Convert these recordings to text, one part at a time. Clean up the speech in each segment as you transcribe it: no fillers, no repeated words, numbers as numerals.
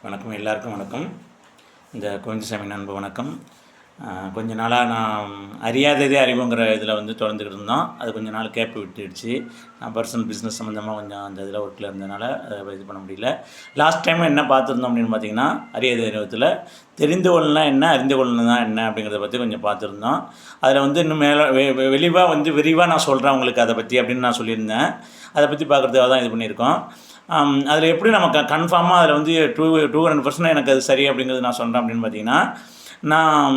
வணக்கம், எல்லாருக்கும் வணக்கம். இந்த கோவிந்தசாமி நண்பு வணக்கம். கொஞ்ச நாளாக நான் அறியாததே அறிவுங்கிற இதில் தொடர்ந்துக்கிட்டு இருந்தோம். அது கொஞ்ச நாள் கேப் விட்டுடுச்சு. நான் பர்சனல் பிஸ்னஸ் சம்மந்தமாக கொஞ்சம் அந்த இதில் ஒர்க்கில் இருந்ததுனால அதை இது பண்ண முடியல. லாஸ்ட் டைம் என்ன பார்த்துருந்தோம் அப்படின்னு பார்த்தீங்கன்னா, அறியாத அறிவத்தில் தெரிந்து கொள்ளலாம் என்ன, அறிந்து கொள்ளணும் என்ன அப்படிங்கிறத பற்றி கொஞ்சம் பார்த்துருந்தோம். அதில் இன்னும் மேலே விரிவாக நான் சொல்கிறேன் உங்களுக்கு அதை பற்றி அப்படின்னு நான் சொல்லியிருந்தேன். அதை பற்றி பார்க்குறதுக்காக தான் இது பண்ணியிருக்கோம். அதில் எப்படி நம்ம கன்ஃபார்மாக அதில் 200% எனக்கு அது சரி அப்படிங்கிறது நான் சொல்கிறேன் அப்படின்னு பார்த்தீங்கன்னா, நான்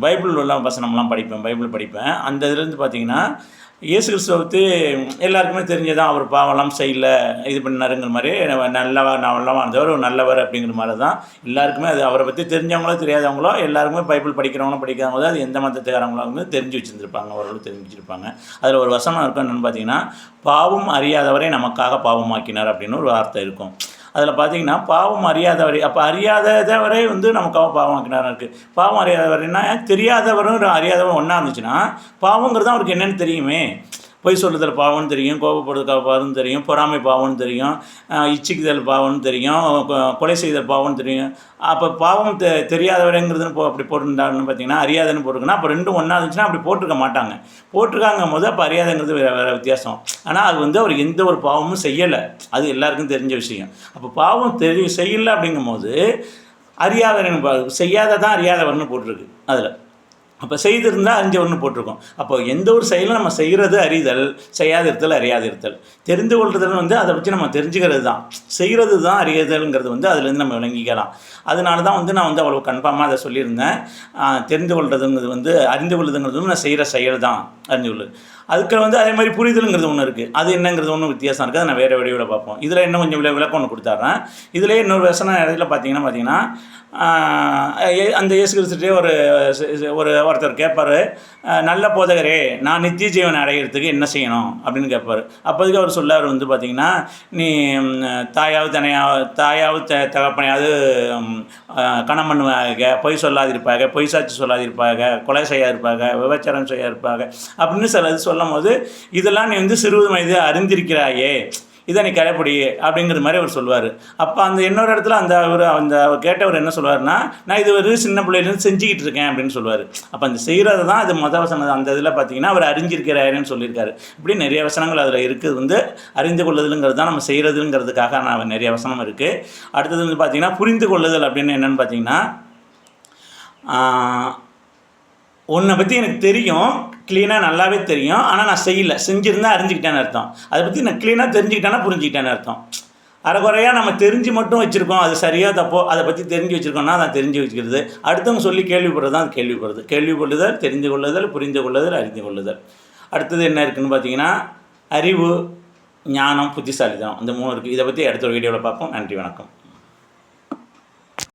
பைபிள் உள்ள வசனம்லாம் பைபிள் படிப்பேன். அந்த இதுலேருந்து பார்த்தீங்கன்னா, இயேசு கிறிஸ்துவை எல்லாருக்குமே தெரிஞ்சதான், அவர் பாவம்லாம் செய்யல, இது பண்ணாருங்கிற மாதிரி நல்லவா இருந்தவர், ஒரு நல்லவர் அப்படிங்கிற மாதிரி தான் எல்லாருக்குமே. அது அவரை பற்றி தெரிஞ்சவங்களோ தெரியாதவங்களோ எல்லாருக்குமே பைபிள் படிக்கிறவங்களோ படிக்காதவங்களோ அது எந்த மதத்துக்காரங்களோ தெரிஞ்சு வச்சுருந்துருப்பாங்க, ஓரளவு தெரிஞ்சு வச்சுருப்பாங்க. அதில் ஒரு வசனம் இருக்கும் என்னென்னு பார்த்தீங்கன்னா, பாவம் அறியாதவரை நமக்காக பாவமாக்கினார் அப்படின்னு ஒரு வார்த்தை இருக்கும். அதில் பார்த்தீங்கன்னா, பாவம் அறியாதவரை, அப்போ அறியாதவரை நமக்காக பாவமாக்கினார் இருக்குது. பாவம் அறியாதவரைன்னா தெரியாதவரும் அறியாதவரும் ஒன்றா இருந்துச்சுன்னா, பாவங்கிறது அவருக்கு என்னென்னு தெரியுமே. பொய் சொல்லுதல் பாவம்னு தெரியும், கோபப்படுதல் பாவம்னு தெரியும், பொறாமை பாவம்னு தெரியும், இச்சிக்குதல் பாவம்னு தெரியும், கொலை செய்தல் பாவம்னு தெரியும். அப்போ பாவம் தெரியாதவரைங்கிறதுன்னு அப்படி போட்டுருந்தாங்கன்னு பார்த்தீங்கன்னா, அறியாதன்னு போட்டிருக்குன்னா அப்போ ரெண்டும் ஒன்றா இருந்துச்சுன்னா அப்படி போட்டிருக்க மாட்டாங்க. போட்டிருக்காங்கும் போது அப்போ அறியாதங்கிறது வேறு வித்தியாசம். ஆனால் அது அவர் எந்த ஒரு பாவமும் செய்யலை, அது எல்லாருக்கும் தெரிஞ்ச விஷயம். அப்போ பாவம் செய்யலை அப்படிங்கும்போது அறியாதவன் செய்யாததான் அறியாதவர்னு போட்டிருக்கு அதில். அப்போ செய்திருந்தால் அறிஞ்சவர்னு போட்டிருக்கோம். அப்போ எந்த ஒரு செயலும் நம்ம செய்கிறது அறிதல், செய்யாதிருத்தல் அறியாதிருத்தல். தெரிந்து கொள்றதுன்னு அதை வச்சு நம்ம தெரிஞ்சுக்கிறது தான். செய்கிறது தான் அறியுதல்ங்கிறது அதுலேருந்து நம்ம விளங்கிக்கலாம். அதனால தான் நான் அவ்வளோ கன்ஃபார்மாக அதை சொல்லியிருந்தேன். தெரிந்து கொள்றதுங்கிறது அறிந்து கொள்ளுதுங்கிறது நான் செய்கிற செயல் தான் அறிந்து கொள்ளுது. அதுக்கு அதே மாதிரி புரிதலுங்கிறது ஒன்று இருக்குது. அது என்னங்கிறது ஒன்றும் வித்தியாசம் இருக்குது. அதை நான் வேறு வடிவில் பார்ப்போம். இதில் இன்னும் கொஞ்சம் விளக்கம் ஒன்று கொடுத்தாட்றேன். இதிலே இன்னொரு வசனம் இடத்துல பார்த்தீங்கன்னா அந்த இயேசு கிறிஸ்துட்டே ஒருத்தர் கேட்பார், நல்ல போதகரே, நான் நித்திய ஜீவனை அடைகிறதுக்கு என்ன செய்யணும் அப்படின்னு கேட்பார். அப்போதுக்கு அவர் சொல்லார் பார்த்தீங்கன்னா, நீ தாயாவது தகப்பனையாவது கணம் பண்ணுவாங்க, பொய் சொல்லாதிருப்பாங்க, பொய் சாட்சி சொல்லாதிருப்பாங்க, கொலை செய்யாதிருப்பாங்க, விபச்சாரம் செய்யாதிருப்பாங்க அப்படின்னு சிலது சொல்லும் போது, இதெல்லாம் நீ சிறுவது வயது அறிந்திருக்கிறாயே, இதை நீ கடைப்பிடி அப்படிங்கிற மாதிரி அவர் சொல்லுவார். அப்போ அந்த இன்னொரு இடத்துல அந்த கேட்டவர் என்ன சொல்லுவார்னா, நான் இது சின்ன பிள்ளையிலேருந்து செஞ்சுக்கிட்டு இருக்கேன் அப்படின்னு சொல்லுவார். அப்போ அந்த செய்கிறது தான் அது வசனம். அந்த இதில் பார்த்தீங்கன்னா அவர் அறிஞ்சிருக்கிறாருன்னு சொல்லியிருக்காரு. இப்படி நிறைய வசனங்கள் அதில் இருக்குது. அறிந்து கொள்ளுதலுங்கிறது தான் நம்ம செய்கிறதுங்கிறதுக்காக நிறைய வசனம் இருக்குது. அடுத்தது பார்த்தீங்கன்னா புரிந்து கொள்ளுதல் அப்படின்னு என்னென்னு பார்த்தீங்கன்னா, உன்னை பற்றி எனக்கு தெரியும், க்ளீனாக நல்லாவே தெரியும், ஆனால் நான் செய்யலை, செஞ்சுருந்தால் அறிஞ்சிக்கிட்டேன்னு அர்த்தம். அதை பற்றி நான் க்ளீனாக தெரிஞ்சுக்கிட்டேன்னா புரிஞ்சுக்கிட்டேன்னு அர்த்தம். அரைக்குறையாக நம்ம தெரிஞ்சு மட்டும் வச்சுருக்கோம், அது சரியாக தப்போ அதை பற்றி தெரிஞ்சு வச்சுருக்கோம்னா அதை தெரிஞ்சு வச்சுக்கிறது. அடுத்தவங்க சொல்லி கேள்விப்படுறது தான் அது கேள்விப்படுறது. கேள்விப்படுதல், தெரிந்து கொள்ளுதல், புரிந்து கொள்ளுதல், அறிந்து கொள்ளுதல். அடுத்தது என்ன இருக்குதுன்னு பார்த்தீங்கன்னா, அறிவு, ஞானம், புத்திசாலித்தனம், இந்த 3 இருக்குது. இதை பற்றி அடுத்த ஒரு வீடியோவில் பார்ப்போம். நன்றி, வணக்கம்.